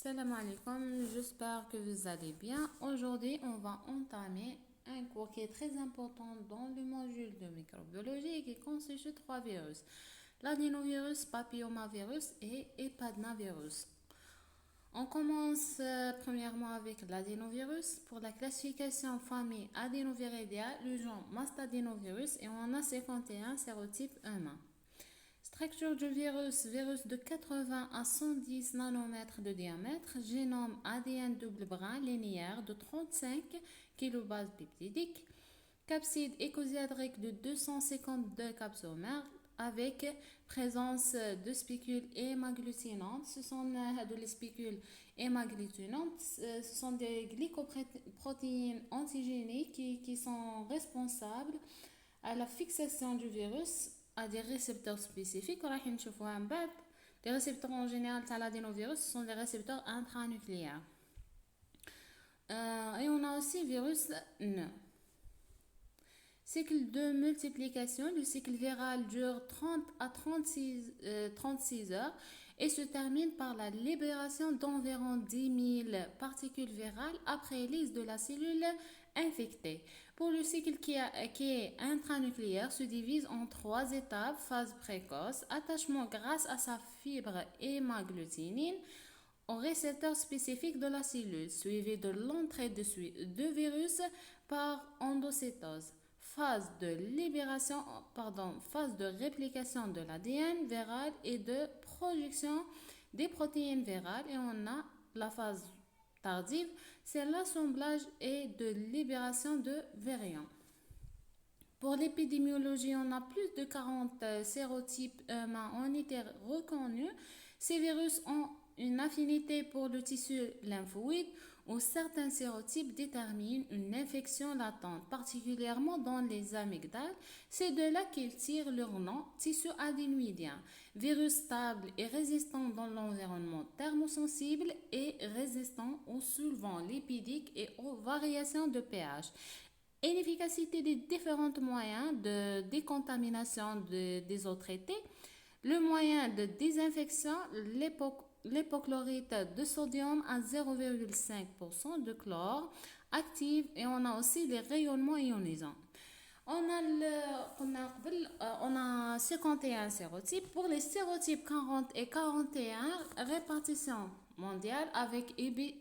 Salam alaikum, j'espère que vous allez bien. Aujourd'hui, on va entamer un cours qui est très important dans le module de microbiologie et qui consiste de trois virus. L'adénovirus, papillomavirus et hepadnavirus. On commence premièrement avec l'adénovirus. Pour la classification famille adénoviridia, le genre mastadénovirus et on a 51 sérotypes humains. Structure du virus de 80 à 110 nanomètres de diamètre, génome ADN double brin linéaire de 35 kilobases peptidiques, capside écosiadrique de 252 capsomères avec présence de spicules hémagglutinantes. Ce sont les spicules hémagglutinantes, ce sont des glycoprotéines antigéniques qui sont responsables à la fixation du virus à des récepteurs spécifiques. Les récepteurs en général de l'adénovirus sont des récepteurs intranucléaires. Et on a aussi virus N. Cycle de multiplication. Le cycle viral dure 30 à 36 heures et se termine par la libération d'environ 10 000 particules virales après lyse de la cellule infectée. Pour le cycle qui est intranucléaire, se divise en trois étapes: phase précoce, attachement grâce à sa fibre hémagglutinine au récepteur spécifique de la cellule, suivi de l'entrée de virus par endocétose. Phase de réplication de l'ADN viral et de production des protéines virales. Et on a la phase tardive, c'est l'assemblage et de libération de virions. Pour l'épidémiologie, on a plus de 40 sérotypes humains ont été reconnus. Ces virus ont une affinité pour le tissu lymphoïde où certains sérotypes déterminent une infection latente, particulièrement dans les amygdales. C'est de là qu'ils tirent leur nom, tissu adénoïdien. Virus stable et résistant dans l'environnement thermosensible et résistant aux solvants lipidiques et aux variations de pH. Et l'efficacité des différents moyens de décontamination des eaux traitées. Le moyen de désinfection, l'hypochlorite de sodium à 0,5% de chlore active, et on a aussi les rayonnements ionisants. On a 51 sérotypes. Pour les sérotypes 40 et 41, répartition mondiale avec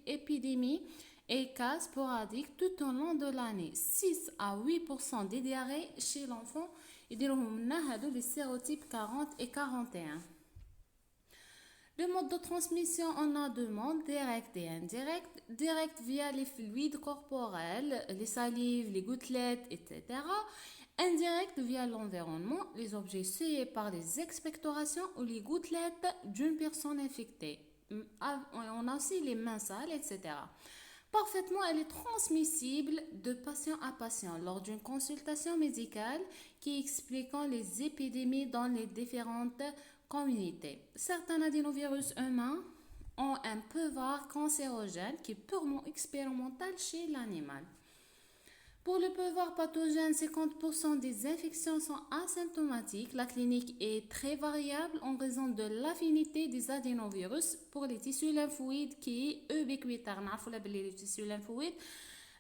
épidémie et cas sporadiques tout au long de l'année. 6 à 8% des diarrhées chez l'enfant. Et les sérotypes 40 et 41. Le mode de transmission, on a deux modes, direct et indirect. Direct via les fluides corporels, les salives, les gouttelettes, etc. Indirect via l'environnement, les objets souillés par les expectorations ou les gouttelettes d'une personne infectée. On a aussi les mains sales, etc. Parfaitement, elle est transmissible de patient à patient lors d'une consultation médicale qui expliquant les épidémies dans les différentes communautés. Certains adénovirus humains ont un pouvoir cancérogène qui est purement expérimental chez l'animal. Pour le pouvoir pathogène, 50% des infections sont asymptomatiques. La clinique est très variable en raison de l'affinité des adénovirus pour les tissus lymphoïdes qui est ubiquitaire. Les tissus lymphoïdes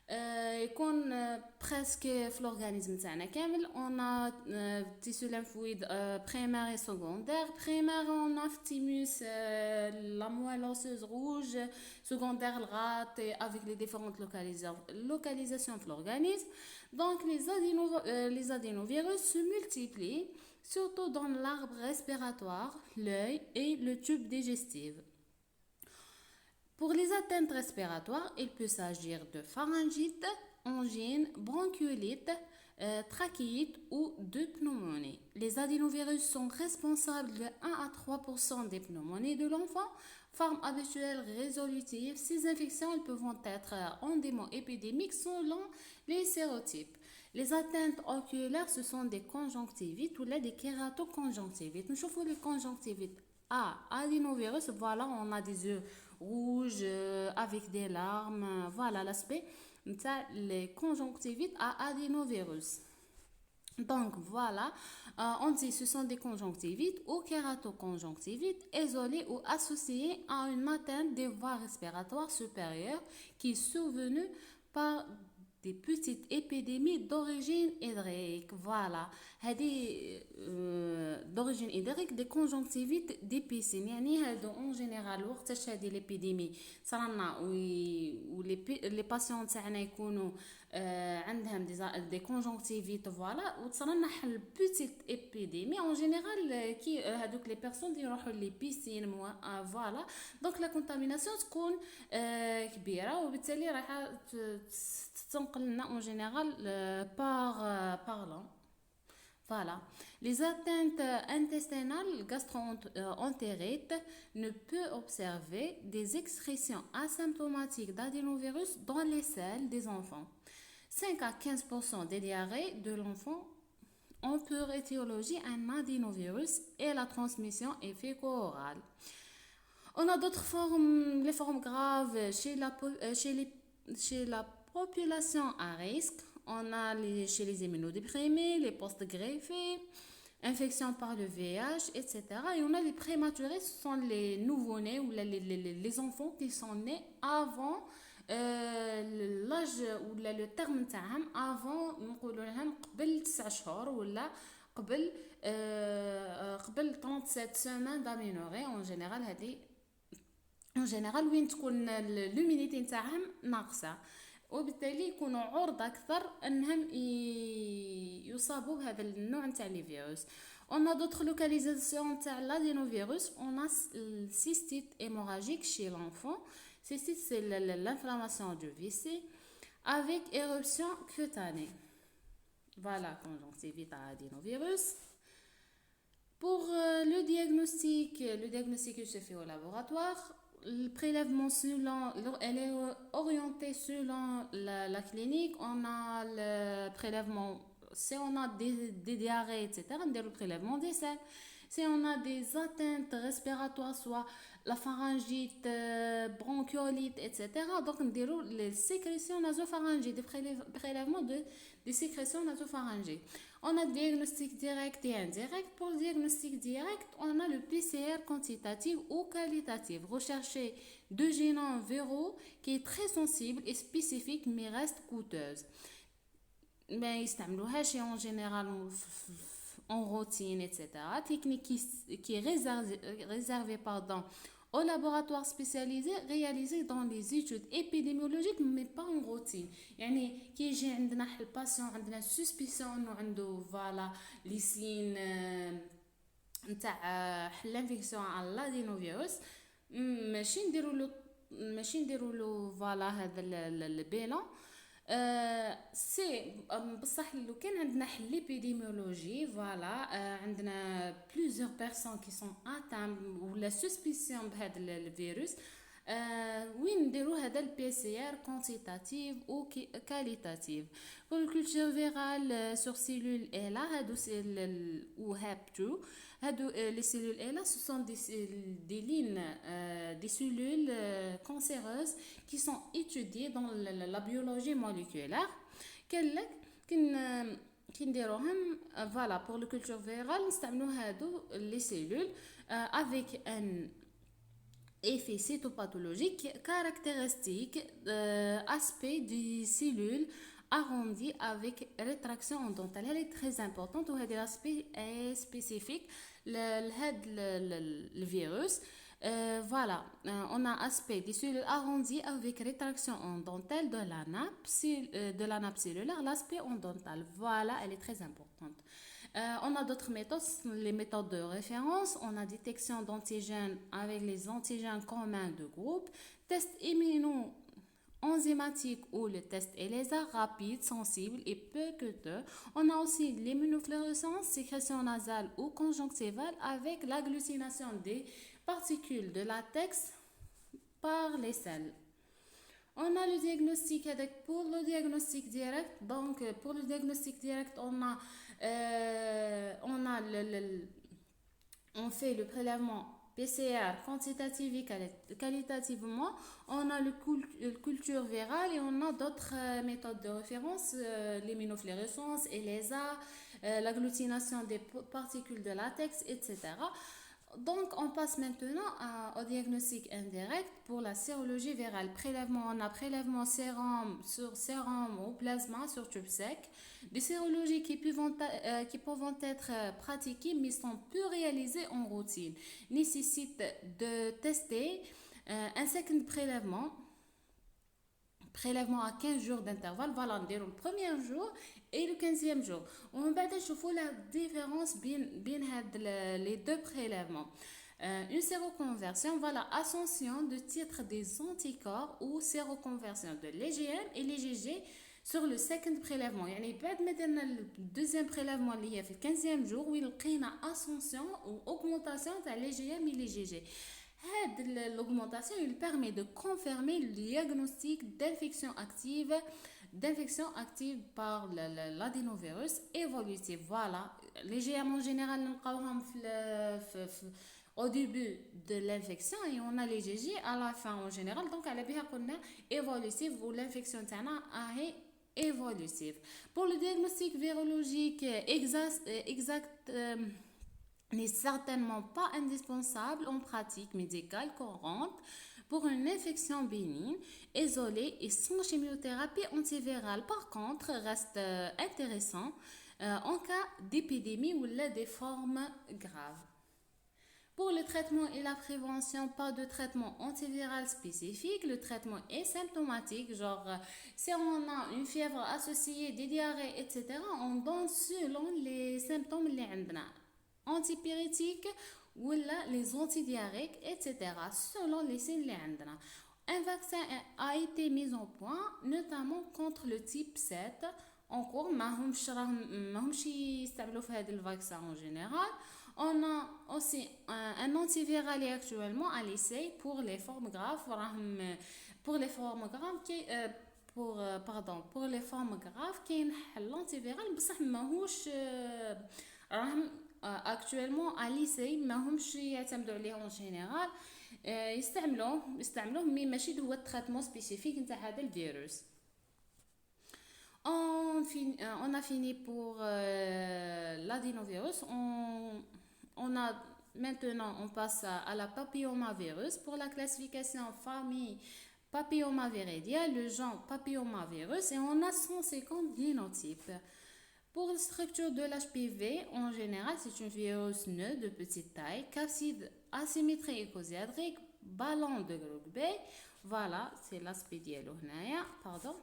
يكون presque في l'organisme تاعنا كامل. On a tissu lymphoïde primaire et secondaire. Primaire, on a thymus, la moelle osseuse rouge. Secondaire, le rat avec les différentes localisations de l'organisme. Donc les adénovirus se multiplient surtout dans l'arbre respiratoire, l'œil et le tube digestif. Pour les atteintes respiratoires, il peut s'agir de pharyngite, angine, bronchiolite, trachéite ou de pneumonie. Les adénovirus sont responsables de 1 à 3% des pneumonies de l'enfant. Forme habituelle résolutive, ces infections elles peuvent être endémo-épidémiques selon les sérotypes. Les atteintes oculaires, ce sont des conjonctivites ou des kératoconjonctivites. Nous voyons les conjonctivites adénovirus, voilà, on a des yeux rouges avec des larmes, voilà l'aspect. Les conjonctivites à adénovirus. Donc voilà, on dit ce sont des conjonctivites ou kératoconjonctivites isolées ou associées à une atteinte des voies respiratoires supérieures qui est survenue par des petites épidémies d'origine hydrique. Voilà, d'origine hydrique des conjonctivites d'épicémie. يعني هادو en général وقتاش هذه l'épidémie صرنا les patients تاعنا يكونوا عندهم des conjonctivites voilà وتصرنا حل petite épidémie en général كي هادوك les personnes يروحوا les piscines voilà donc la contamination تكون كبيرة وبالتالي راح تنقل لنا en général par l'an. Voilà. Les atteintes intestinales gastro-entérites ne peut observer des excrétions asymptomatiques d'adénovirus dans les selles des enfants. 5 à 15% des diarrhées de l'enfant ont pour étiologie un adénovirus et la transmission est féco-orale. On a d'autres formes, les formes graves chez la population à risque. On a chez les immunodéprimés, les post-greffés, infections par le VIH, etc. Et on a les prématurés, ce sont les nouveau-nés ou les enfants qui sont nés avant l'âge ou le terme تاعهم avant نقولوا لهم قبل 9 شهور ولا قبل 37 semaines d'aménorrhée en général هذه en général وين تكون l'immunité نتاعهم ناقصه وبالتالي يكونوا عرضة أكثر أنهم يصابوا بهذا النوع نتاع لي فيروس. On a d'autres localisations تاع l'adénovirus. On a le cystite hémorragique chez l'enfant. Cystite c'est l'inflammation du WC avec éruption cutanée. Voilà conjonctivite à adénovirus. Pour le diagnostic se fait au laboratoire. Le prélèvement elle est orientée selon la clinique. On a le prélèvement, si on a des diarrhées, etc., on a le prélèvement des selles. Si on a des atteintes respiratoires, soit la pharyngite, bronchiolite, etc., donc on a les sécrétions nasopharyngiques, des prélèvements des sécrétions nasopharyngiques. On a le diagnostic direct et indirect. Pour le diagnostic direct, on a le PCR quantitatif ou qualitatif. Rechercher deux génomes viraux qui est très sensible et spécifique mais reste coûteuse. Mais ils en général en routine, etc. Technique qui est réservée au laboratoire spécialisé réalisé dans les études épidémiologiques mais pas en routine. يعني كي يجي عندنا الباسيون عندنا suspicion انه عنده فوالا لي سين نتاع الانفيكسيون على الادينوفيروس ماشي نديروا له فوالا هذا البيلون سي بصح لو كان عندنا l'épidémiologie فوالا عندنا plusieurs personnes qui sont atteintes ولا suspicion بهذا الفيروس وين نديروا هذا البي سي ار كوانتيتاتيف او كاليتاتيف. pour le culture virale sur cellules ELA هادو ou HAP2 هادو les cellules ELA ce sont des lignes des cellules cancéreuses qui sont étudiées dans la biologie moléculaire كي نديروهم voilà pour le culture virale نستعملوا هادو les cellules avec un effet cytopathologique caractéristique aspect des cellules arrondies avec rétraction endontale. Elle est très importante ou l'aspect est spécifique le virus. Voilà, on a aspect des cellules arrondies avec rétraction endontale de la nappe cellulaire, l'aspect endontal. Voilà, elle est très importante. On a d'autres méthodes, les méthodes de référence. On a détection d'antigènes avec les antigènes communs de groupe, test immuno-enzymatique ou le test ELISA rapide, sensible et peu coûteux. On a aussi l'immunofluorescence, sécrétion nasale ou conjonctivale avec l'agglutination des particules de latex par les selles. On a le diagnostic pour le diagnostic direct. Donc pour le diagnostic direct, on fait le prélèvement PCR quantitatif et qualitativement. On a le culture virale et on a d'autres méthodes de référence, l'immunofluorescence, ELISA, l'agglutination des particules de latex, etc. Donc, on passe maintenant au diagnostic indirect pour la sérologie virale. Prélèvement, on a prélèvement sérum sur sérum ou plasma sur tube sec. Des sérologies qui peuvent être pratiquées mais sont peu réalisées en routine. Nécessitent de tester un second prélèvement à 15 jours d'intervalle. Voilà, on dirait le premier jour et le 15e jour. On va voir la différence entre les deux prélèvements. Une séroconversion, voilà, ascension de titre des anticorps ou séroconversion de l'IgM et l'IgG sur le second prélèvement. يعني بعد ما درنا le deuxième prélèvement اللي هي في 15e jour où لقينا ascension ou augmentation تاع l'IgM et l'IgG. L'augmentation il permet de confirmer le diagnostic d'infection active par l'adénovirus évolutif. Voilà, les GM en général au début de l'infection et on a les GG à la fin en général. Donc, elle est évolutive ou l'infection est évolutive. Pour le diagnostic virologique exact n'est certainement pas indispensable en pratique médicale courante pour une infection bénigne, isolée et sans chimiothérapie antivirale. Par contre, reste intéressant en cas d'épidémie ou des formes graves. Pour le traitement et la prévention, pas de traitement antiviral spécifique. Le traitement est symptomatique, genre si on a une fièvre associée, des diarrhées, etc., on donne selon les symptômes اللي عندنا. Antipyrétiques ou les antidiarrhéiques, etc. selon les signes اللي عندنا. Un vaccin a été mis au point, notamment contre le type 7. En cours, ماهمش يستعملوا في هذا الvaccin en général. On a aussi un antiviral actuellement à l'essai pour les formes graves. Pour les formes graves pour les formes graves كاين l'antiviral بصح ماهوش راهم actuellement à l'essai ماهمش يعتمدوا عليه en général. يستعملوه مي ماشي هو التريتمون سبيسيفيك نتاع هذا الفيروس. On a fini pour l'adénovirus. Maintenant, on passe à la papillomavirus. Pour la classification famille papillomaviridia, le genre papillomavirus, et on a 150 génotypes. Pour la structure de l'HPV, en général, c'est un virus nœud de petite taille, capside asymétrique et cosiadrique, ballon de groupe B. Voilà, c'est l'aspect pardon.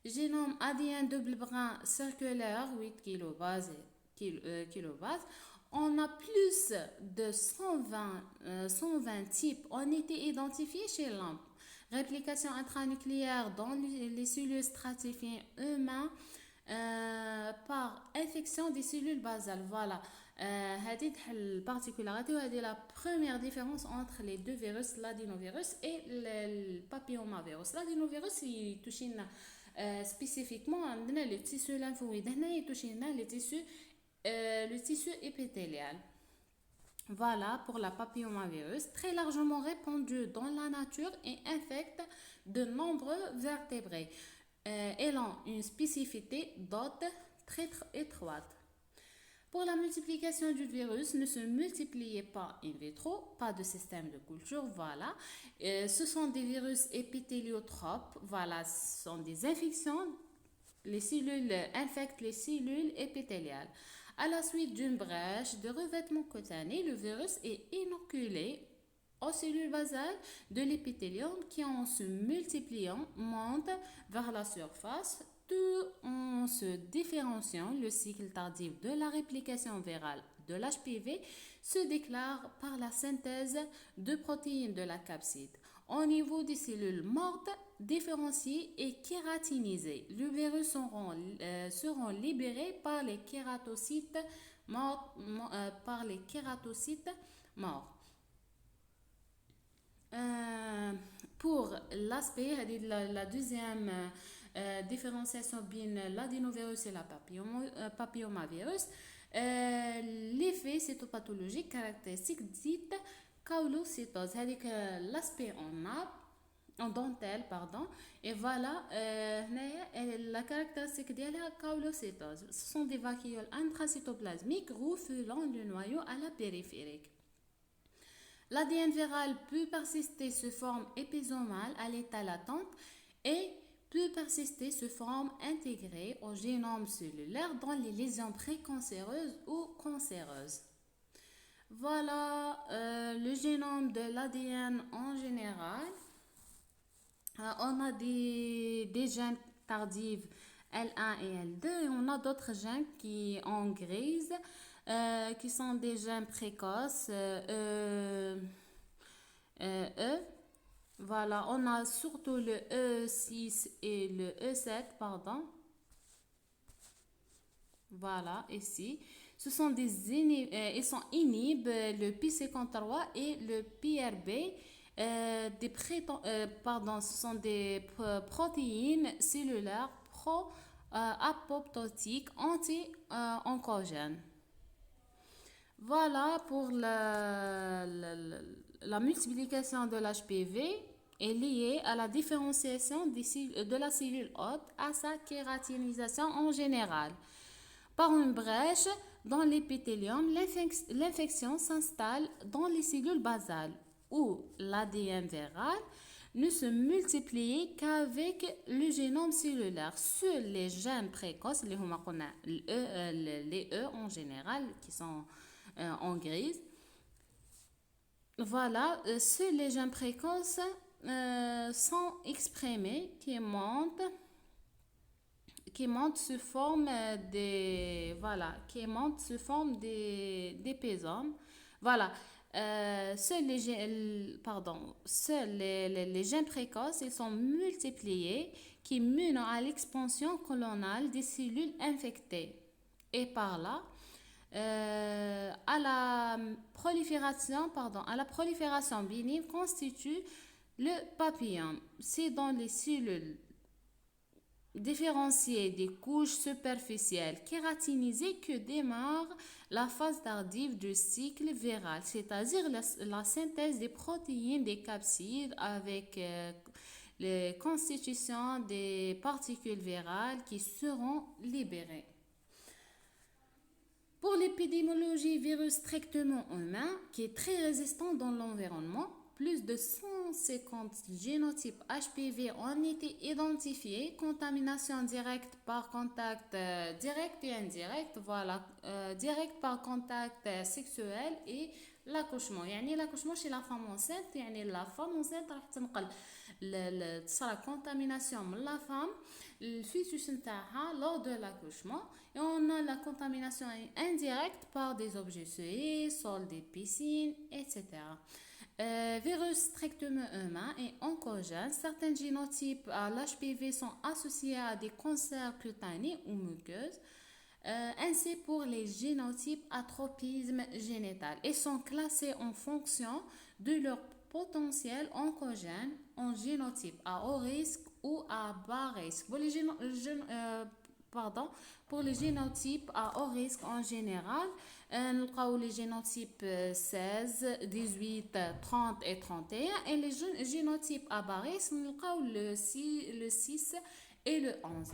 Génome adien double brin circulaire, 8 kilobases. On a plus de 120 types ont été identifiés chez l'homme. Réplication intranucléaire dans les cellules stratifiées humains par infection des cellules basales. Voilà. هذه البارتيكولاريتي وهذه la première différence entre les deux virus, l'adénovirus et le papillomavirus. L'adénovirus il touche spécifiquement le tissu lymphoïde, il touche le tissu épithélial. Voilà pour la papillomavirus, très largement répandu dans la nature et infecte de nombreux vertébrés, ayant une spécificité d'hôte très étroite. Pour la multiplication du virus, ne se multipliez pas in vitro, pas de système de culture, voilà. Ce sont des virus épithéliotropes, voilà, ce sont des infections, les cellules infectent les cellules épithéliales. À la suite d'une brèche de revêtement cutané, le virus est inoculé aux cellules basales de l'épithélium qui, en se multipliant, montent vers la surface, tout en se différenciant. Le cycle tardif de la réplication virale de l'HPV se déclare par la synthèse de protéines de la capside. Au niveau des cellules mortes, différenciées et kératinisées, le virus seront libérés par les kératocytes morts. Pour l'aspect, la deuxième différenciation bien l'adénovirus et la papillomavirus, l'effet cytopathologique caractéristique dit caulocytose. C'est l'aspect en nappe en dentelle, pardon. Et voilà, la caractéristique de la caulocétose. Ce sont des vacuoles intracytoplasmiques refoulant le noyau à la périphérique. L'ADN viral peut persister sous forme épisomale à l'état latente et peut persister sous forme intégrée au génome cellulaire dans les lésions précancéreuses ou cancéreuses. Voilà le génome de l'ADN en général. On a des gènes tardifs L1 et L2 et on a d'autres gènes qui en grise qui sont des gènes précoces E. Voilà, on a surtout le E6 et le E7, pardon. Voilà, ici. Ce sont ils sont inhibent le P53 et le PRB. Ce sont des protéines cellulaires pro-apoptotiques anti-oncogènes. Voilà pour la multiplication de l'HPV est liée à la différenciation de la cellule hôte à sa kératinisation en général. Par une brèche dans l'épithélium, l'infection s'installe dans les cellules basales où l'ADN viral ne se multiplie qu'avec le génome cellulaire. Seuls les gènes précoces, les E en général, qui sont en grise, voilà, seuls les gènes précoces sont exprimés qui montent sous forme d'épisomes. Voilà. Seuls les gènes précoces ils sont multipliés qui mènent à l'expansion coloniale des cellules infectées et par là à la prolifération bénigne constitue le papillome. C'est dans les cellules différenciées des couches superficielles kératinisées que démarre la phase tardive du cycle viral, c'est-à-dire la synthèse des protéines des capsides avec la constitution des particules virales qui seront libérées. Pour l'épidémiologie virus strictement humain, qui est très résistant dans l'environnement, plus de 150 génotypes HPV ont été identifiés, contamination directe par contact direct et indirect, voilà, direct par contact sexuel et l'accouchement. يعني l'accouchement chez la femme enceinte, يعني la femme enceinte راح تنقل تصرى contamination من la femme الفيتوس نتاعها lors de l'accouchement. Et on a la contamination indirecte par des objets souillés, sol des piscines, etc. Virus strictement humain et oncogène, certains génotypes à l'HPV sont associés à des cancers cutanés ou muqueuses, ainsi pour les génotypes à tropisme génital et sont classés en fonction de leur potentiel oncogène en génotype à haut risque ou à bas risque. Pour les génotypes à haut risque en général, nous les génotypes 16, 18, 30 et 31 et les génotypes à bas risque, nous le 6 et le 11.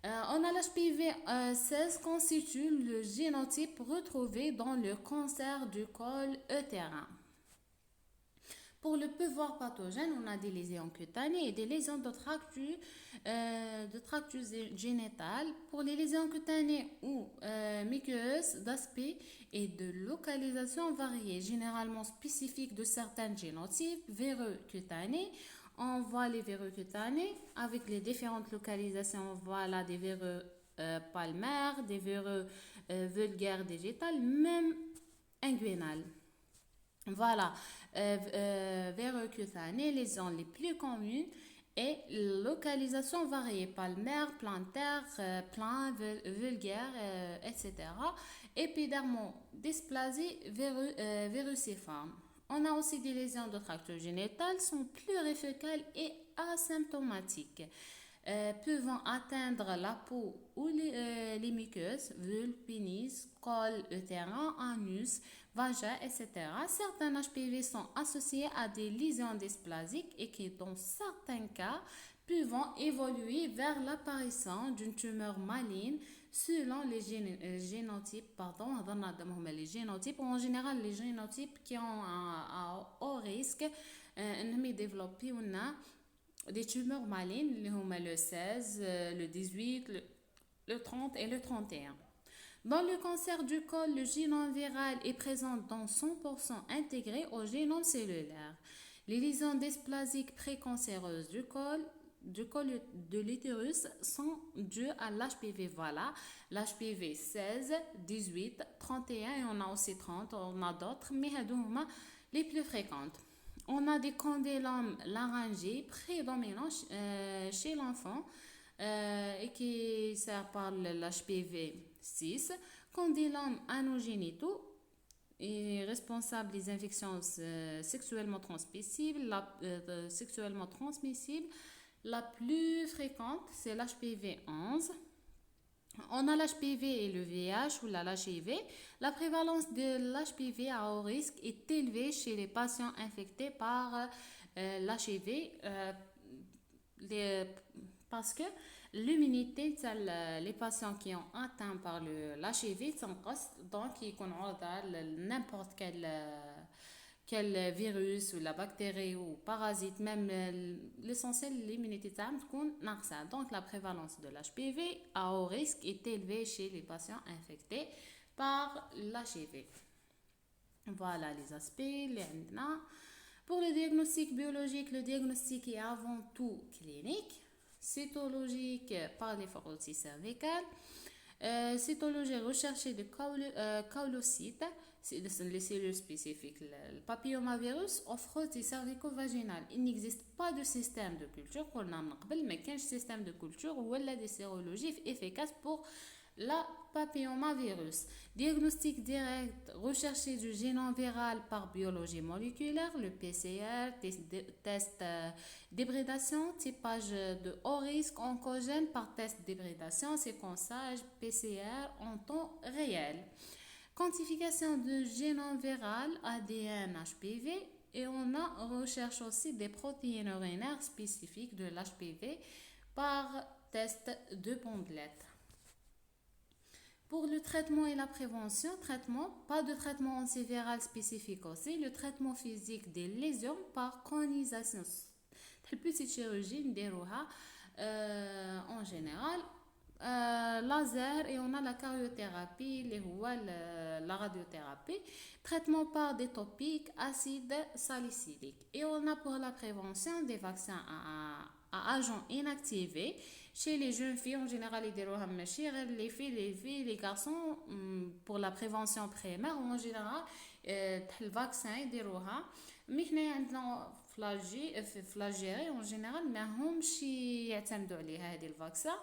On a l'HPV 16 constitue le génotype retrouvé dans le cancer du col utérin. Pour le pouvoir pathogène, on a des lésions cutanées et des lésions de tractus génital. Pour les lésions cutanées ou muqueuses d'aspect et de localisation variée, généralement spécifiques de certains génotypes véreux cutanés, on voit les véreux cutanés avec les différentes localisations. Voilà des véreux palmaires, des véreux vulgaires digitales, même inguinales. Voilà, véreux cutanés, les lésions les plus communes et localisation variée, palmaire, plantaire, plein, vulgaire, etc. Épidermodysplasie vériciforme. On a aussi des lésions de tractus génital, sont plurifocales et asymptomatiques, pouvant atteindre la peau ou les muqueuses, vulve, pénis, col utérin, anus. vagin, etc. Certains HPV sont associés à des lésions dysplasiques et qui, dans certains cas, peuvent évoluer vers l'apparition d'une tumeur maligne selon les génotypes. Les génotypes, en général, les génotypes qui ont un haut risque de développer des tumeurs malignes, le 16, le 18, le 30 et le 31. Dans le cancer du col, le génome viral est présent dans 100% intégré au génome cellulaire. Les lésions dysplasiques précancéreuses du col de l'utérus sont dues à l'HPV. Voilà, l'HPV 16, 18, 31 et on a aussi 30, on a d'autres, mais les plus fréquentes. On a des condylome laryngés prédominants chez l'enfant et qui sert par l'HPV 6, condylome anogénitaux est responsable des infections sexuellement transmissibles. La plus fréquente, c'est l'HPV 11. On a l'HPV et le VIH ou l'HIV. La prévalence de l'HPV à haut risque est élevée chez les patients infectés par l'HIV parce que l'immunité les patients qui ont atteint par l'HIV donc ils connaissent n'importe quel virus ou la bactérie ou parasite, même l'essentiel l'immunité donc la prévalence de l'HPV à haut risque est élevée chez les patients infectés par l'HIV. Voilà les aspects. Pour le diagnostic biologique, le diagnostic est avant tout clinique, cytologique par les photocytes cervicales, cytologie recherchée de caulocytes, les cellules spécifiques. Le papillomavirus offre des cervico-vaginales. Il n'existe pas de système de culture pour mais qu'un système de culture ou des sérologies efficaces pour la papillomavirus. Diagnostic direct recherché du génome viral par biologie moléculaire, le PCR, test d'hybridation, typage de haut risque oncogène par test d'hybridation, séquençage PCR en temps réel. Quantification de génome viral, ADN, HPV, et on a recherche aussi des protéines urinaires spécifiques de l'HPV par test de Bandlette. Pour le traitement et la prévention, pas de traitement antiviral spécifique aussi, le traitement physique des lésions par conisation. Petite chirurgie, en général, laser et on a la cariothérapie, la radiothérapie, traitement par des topiques, acide salicylique. Et on a pour la prévention des vaccins à agents inactivés. Chez les jeunes filles, en général, les filles, les garçons, pour la prévention primaire, en général, le vaccin, mais flagellés, en général, mais هم شي يعتمدوا عليه هذه الفاكسين.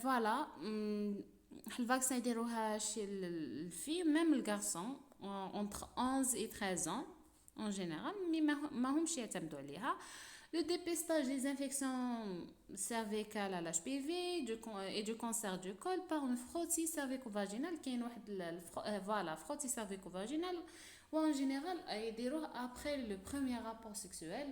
Voilà, le vaccin يديروها chez les filles, même le garçon, entre 11 et 13 ans, en général, mais ما همش يعتمدوا عليها. Le dépistage des infections cervicales à l'HPV et du cancer du col par une frottis cervico-vaginale qui est voilà, frottis cervico-vaginale ou en général après le premier rapport sexuel.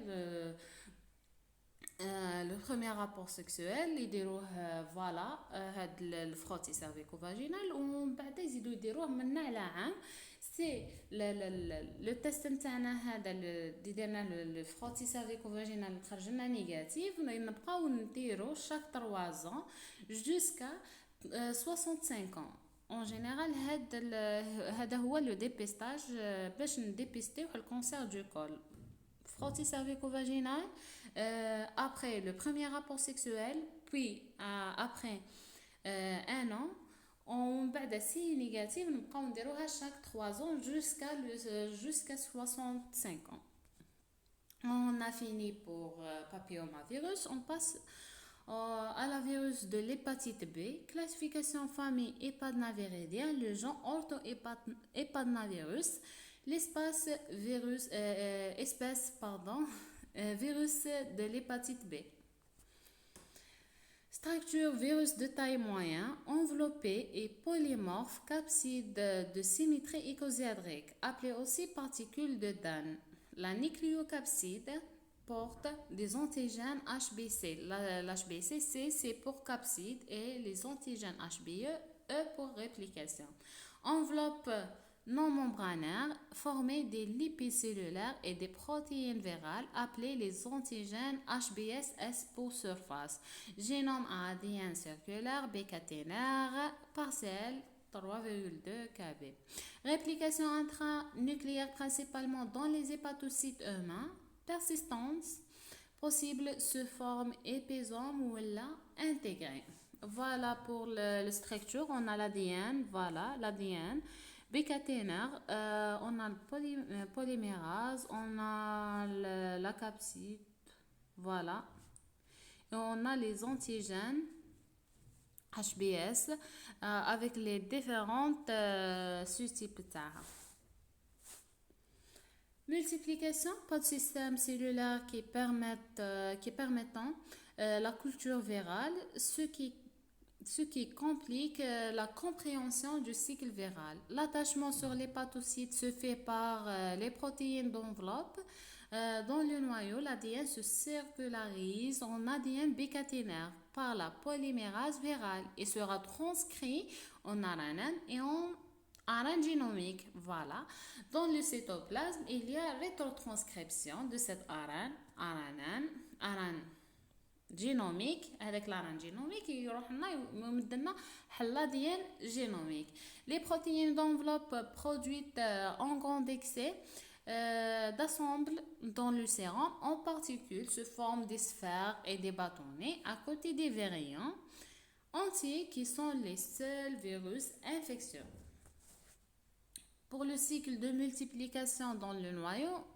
Le premier rapport sexuel يديروه voilà هاد الفروتي سيرفيكو فاجينال ومن بعد يزيدوا يديروه من على عام سي لو تيست نتاعنا هذا اللي درنا لو فروتي سيرفيكو فاجينال خرج لنا نيجاتيف نبقاو نديرو شاك 3 ans jusqu'à 65 ans. En général هذا هو لو ديبيستاج باش نديبيستيو الكانسير دو كول. Frottis cervico-vaginal après le premier rapport sexuel, puis après un an, on بعد si négatif, nous pouvons dire chaque 3 ans jusqu'à 65 ans. On a fini pour papillomavirus, on passe à la virus de l'hépatite B, classification famille Hepadnaviridea, le genre ortho-Hepadnavirus. L'espèce virus de l'hépatite B. Structure virus de taille moyenne, enveloppé et polymorphe, capside de symétrie icosahèdrique, appelée aussi particule de Dan. La nucléocapside porte des antigènes HBC. L'HBC, c'est pour capside et les antigènes HBE, E pour réplication. Enveloppe non membranaire formée des lipides cellulaires et des protéines virales appelées les antigènes HBsS pour surface. Génome ADN circulaire bicaténaire partiel 3,2 kb. Réplication intranucléaire principalement dans les hépatocytes humains. Persistance possible sous forme épisome ou là intégrée. Voilà pour le structure. On a l'ADN, voilà l'ADN. Bicaténaire, on a le polymérase, on a la capside, voilà. Et on a les antigènes HBS avec les différentes sous-types. Multiplication, pas de système cellulaire qui permettant la culture virale, ce qui complique la compréhension du cycle viral. L'attachement sur l'hépatocyte se fait par les protéines d'enveloppe. Dans le noyau, l'ADN se circularise en ADN bicaténaire par la polymérase virale et sera transcrit en RNN et en ARN génomique. Voilà. Dans le cytoplasme, il y a rétrotranscription de cette RNN génomique avec l'ARN génomique et يمدنا حلا ديال génomique. Les protéines d'enveloppe produites en grand excès d'assemble dans le sérum en particules se forment des sphères et des bâtonnets à côté des virions entiers qui sont les seuls virus infectieux. Pour le cycle de multiplication dans le noyau,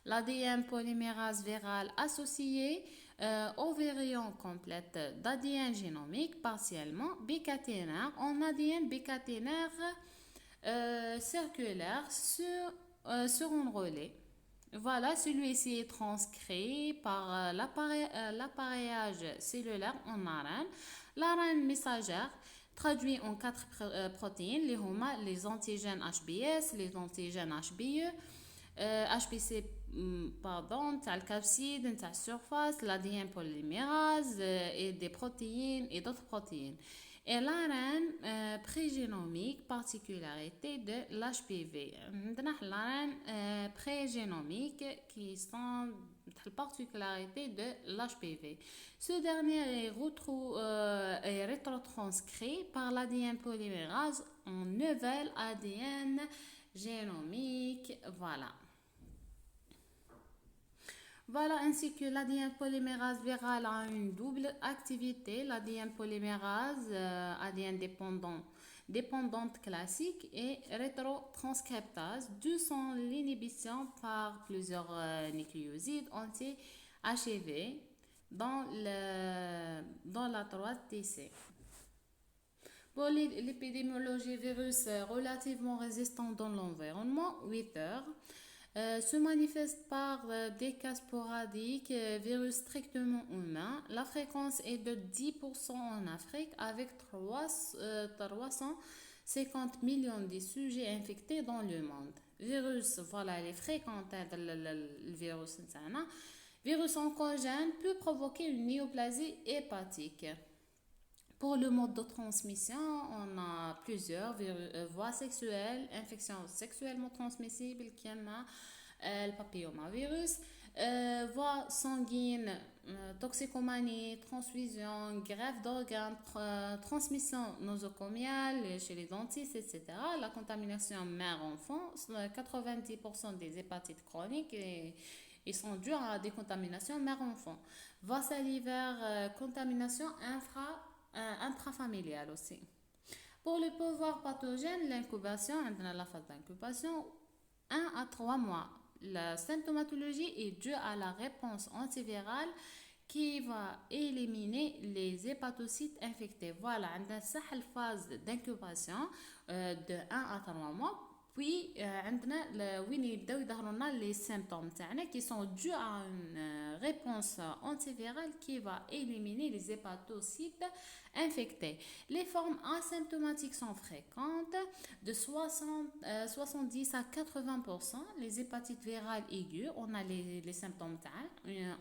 l'ADN polymérase virale associé au virion complète d'ADN génomique partiellement bicaténaire en ADN bicaténaire circulaire sur un relais. Voilà, celui-ci est transcrit par l'appareillage cellulaire en ARN. L'ARN messagère traduit en 4 protéines, les antigènes HBS, les antigènes HBE, HBC, pardon, la capside, la surface, l'ADN polymérase et des protéines et d'autres protéines. Et l'ARN prégénomique, particularité de l'HPV. L'ARN prégénomique qui sont la particularité de l'HPV. Ce dernier est rétrotranscrit par l'ADN polymérase en nouvel ADN génomique. Voilà, ainsi que l'ADN polymérase viral a une double activité. L'ADN polymérase, ADN dépendante classique et rétrotranscriptase, d'où son l'inhibition par plusieurs nucléosides anti-HIV dans la 3TC. Pour l'épidémiologie, virus relativement résistant dans l'environnement, 8 heures. Se manifeste par des cas sporadiques, virus strictement humains. La fréquence est de 10% en Afrique avec 350 millions de sujets infectés dans le monde. Virus, voilà, les fréquents, le virus, virus oncogène peut provoquer une néoplasie hépatique. Pour le mode de transmission, on a plusieurs voies sexuelles, infections sexuellement transmissibles, qui le papillomavirus, voies sanguines, toxicomanie, transfusion, greffe d'organes, transmission nosocomiale chez les dentistes, etc. La contamination mère-enfant, 90% des hépatites chroniques ils sont dus à des contaminations mère-enfant. Voie salivaire, contamination intrafamiliale aussi. Pour le pouvoir pathogène, l'incubation, la phase d'incubation, 1 à 3 mois. La symptomatologie est due à la réponse antivirale qui va éliminer les hépatocytes infectés. Voilà, on a la phase d'incubation de 1 à 3 mois. Puis, وين يبداو يظهروا لنا les symptômes تاعنا qui sont dus à une réponse antivirale qui va éliminer les hépatocytes infectés. Les formes asymptomatiques sont fréquentes, de 70 à 80%. Les hépatites virales aiguës, on a les symptômes تاعها.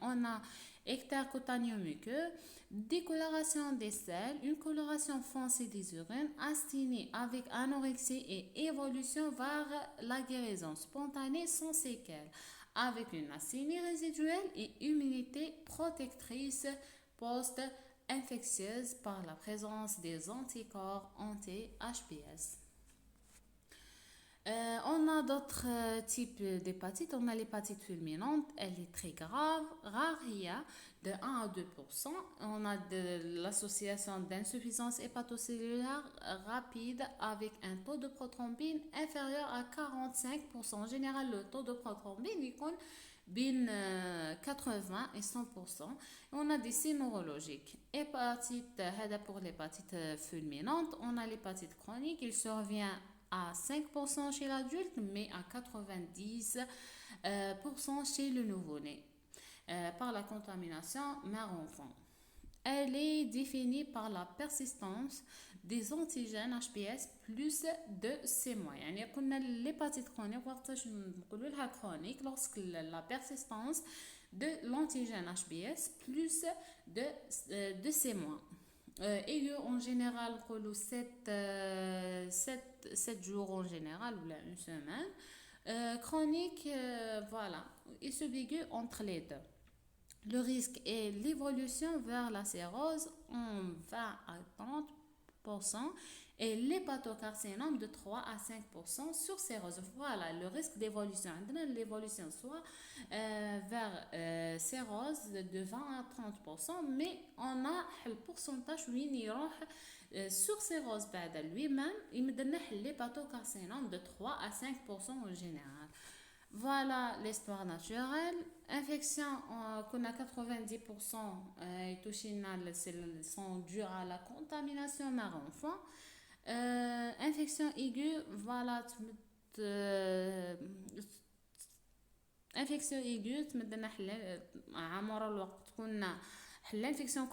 On a ectare cutanéo-muqueux, décoloration des selles, une coloration foncée des urines, asthénie avec anorexie et évolution vers la guérison spontanée sans séquelles, avec une asthénie résiduelle et immunité protectrice post-infectieuse par la présence des anticorps anti-HBs. On a d'autres types d'hépatite. On a l'hépatite fulminante, elle est très grave, rare, il y a de 1 à 2%. On a de l'association d'insuffisance hépatocellulaire rapide avec un taux de prothrombine inférieur à 45%. En général, le taux de prothrombine est بين 80 et 100%. On a des signes neurologiques. Hépatite, pour l'hépatite fulminante, on a l'hépatite chronique, il survient à 5% chez l'adulte, mais à 90% chez le nouveau-né, par la contamination mère-enfant. Elle est définie par la persistance des antigènes HBS plus de 6 mois. يعني قلنا l'hépatite chronique وقتاش نقولوا لها chronique lorsque la persistance de l'antigène HBS plus de 6 mois. Aiguë en général 7 jours en général ou une semaine. Chronique, voilà, il se bigue entre les deux. Le risque est l'évolution vers la cirrhose en 20 à 30% et l'hépatocarcinome de 3 à 5% sur cirrhose. Voilà le risque d'évolution. L'évolution soit vers cirrhose de 20 à 30%, mais on a le pourcentage où il y aura sur cirrhose lui-même, il me donne l'hépatocarcinome de 3 à 5% en général. Voilà l'histoire naturelle. Infection, qu'on a 90% sont dues à la contamination mère-enfant. Infection aiguë, voilà, infection aiguë تمدنا عمر الوقت كنا l'infection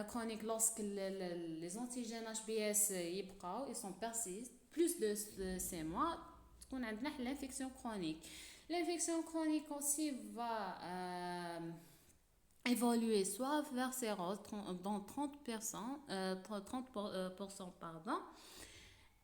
chronique lorsque les antigènes HBS يبقاو, ils sont persistent plus de 6 mois, تكون عندنا l'infection chronique. L'infection chronique aussi va évoluer soit vers cirrhose dans 30%, pardon.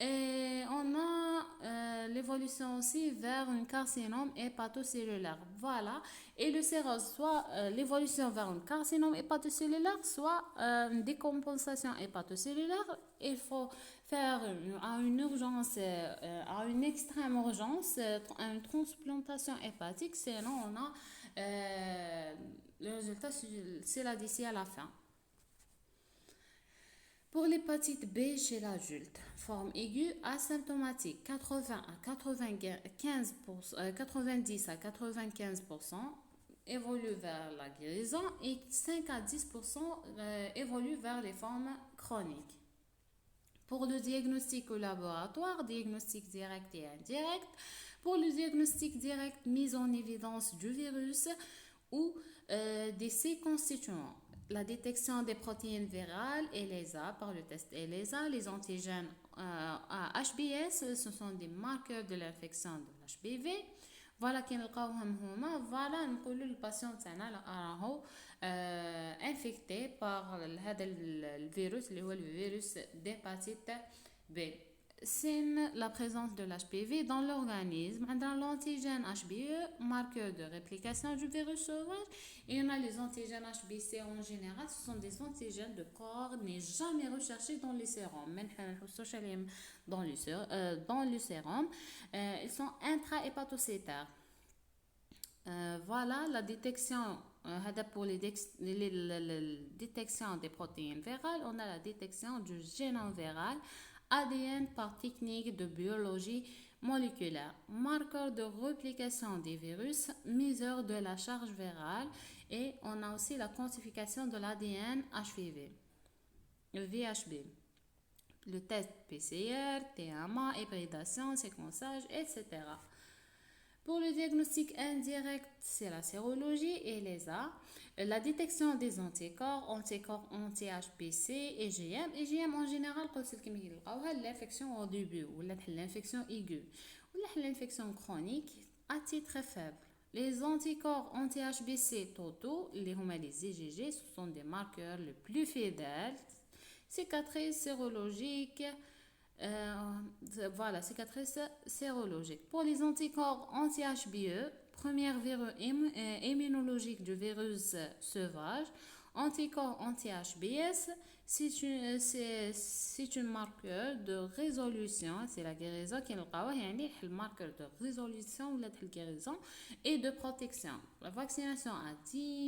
Et on a l'évolution aussi vers un carcinome hépatocellulaire. Voilà. Et le cirrhose, soit l'évolution vers un carcinome hépatocellulaire, soit une décompensation hépatocellulaire. Il faut faire à une urgence, à une extrême urgence, une transplantation hépatique. Sinon, on a le résultat, c'est là d'ici à la fin. Pour l'hépatite B chez l'adulte, forme aiguë asymptomatique 90 à 95% évolue vers la guérison et 5 à 10% évolue vers les formes chroniques. Pour le diagnostic au laboratoire, diagnostic direct et indirect. Pour le diagnostic direct, mise en évidence du virus ou des ses constituants. La détection des protéines virales ELISA par le test ELISA, les antigènes HBS, ce sont des marqueurs de l'infection de l'HBV. Voilà qui نلقاوهم هما. Voilà نقولوا الباسيون تاعنا راهو infecté par هذا الفيروس اللي هو الفيروس d'hépatite B. C'est la présence de l'HPV dans l'organisme. On a l'antigène HBE, marqueur de réplication du virus sauvage, et on a les antigènes HBC en général. Ce sont des antigènes de corps n'est jamais recherchés dans les sérums. Dans le sérum, ils sont intra-hépatocytaires. Voilà la détection. Pour les détection des protéines virales, on a la détection du génome viral. ADN par technique de biologie moléculaire, marqueur de réplication des virus, mesure de la charge virale, et on a aussi la quantification de l'ADN HPV, VHB. le test PCR, TMA, hybridation, séquençage, etc. Pour le diagnostic indirect, c'est la sérologie et l'ESA. La détection des anticorps anti-HPC et IgM. IgM en général, l'infection au début ou l'infection aiguë ou l'infection chronique à titre faible. Les anticorps anti-HBC totaux, les IgG, ce sont des marqueurs les plus fidèles. Cicatrices sérologiques, voilà, cicatrices sérologiques. Pour les anticorps anti-HBE, première virus immunologique du virus sauvage, anticorps anti-HBS, c'est une marqueur de résolution, c'est la guérison qui est le marqueur de résolution ou la guérison et de protection. La vaccination à 10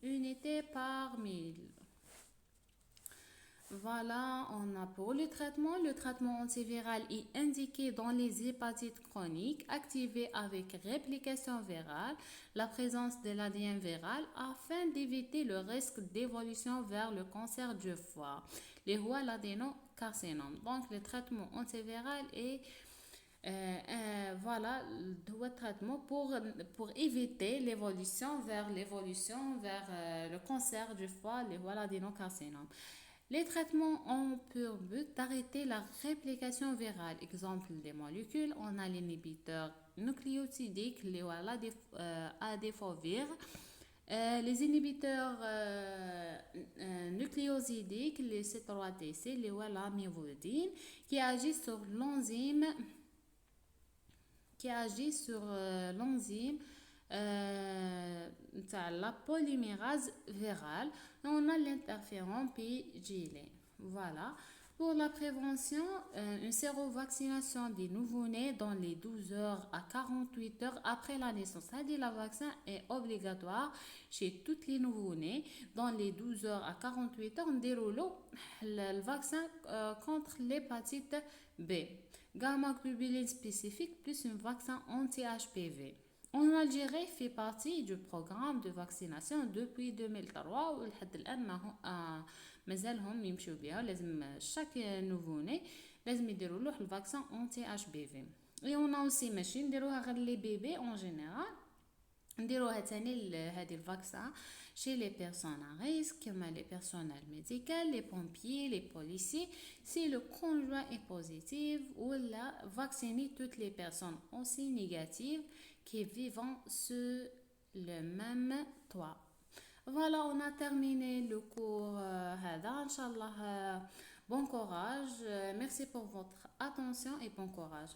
000 unités par 1000. Voilà, on a pour le traitement. Le traitement antiviral est indiqué dans les hépatites chroniques activées avec réplication virale, la présence de l'ADN viral afin d'éviter le risque d'évolution vers le cancer du foie, les l'adénocarcinome. Donc, le traitement antiviral est voilà le traitement pour éviter l'évolution vers le cancer du foie, les l'adénocarcinome. Les traitements ont pour but d'arrêter la réplication virale. Exemple des molécules, on a l'inhibiteur nucléotidique, les adéfovir, les inhibiteurs nucléosidiques, les C3TC, les lamivudine, qui agissent sur l'enzyme la polymérase virale. On a l'interféron PGL. Voilà. Pour la prévention, une sérovaccination des nouveau-nés dans les 12 heures à 48 heures après la naissance. C'est-à-dire le vaccin est obligatoire chez tous les nouveau-nés. Dans les 12 heures à 48 heures, on déroule le vaccin contre l'hépatite B. Gamma-globulines spécifique plus un vaccin anti-HPV. En Algérie, fait partie du programme de vaccination depuis 2003 ولحد الآن مازالهم يمشيو بها. لازم chaque nouveau-né لازم يديروا له الفاكسين anti HPV. Et on a aussi ماشي نديروها غير les bébés en général. نديروها تاني هذه الفاكسين chez les personnes à risque comme les personnels médicaux, les pompiers, les policiers, si le conjoint est positif ou la vacciner toutes les personnes aussi négatives qui vivent sur le même toit. Voilà, on a terminé le cours. Inch'Allah, bon courage. Merci pour votre attention et bon courage.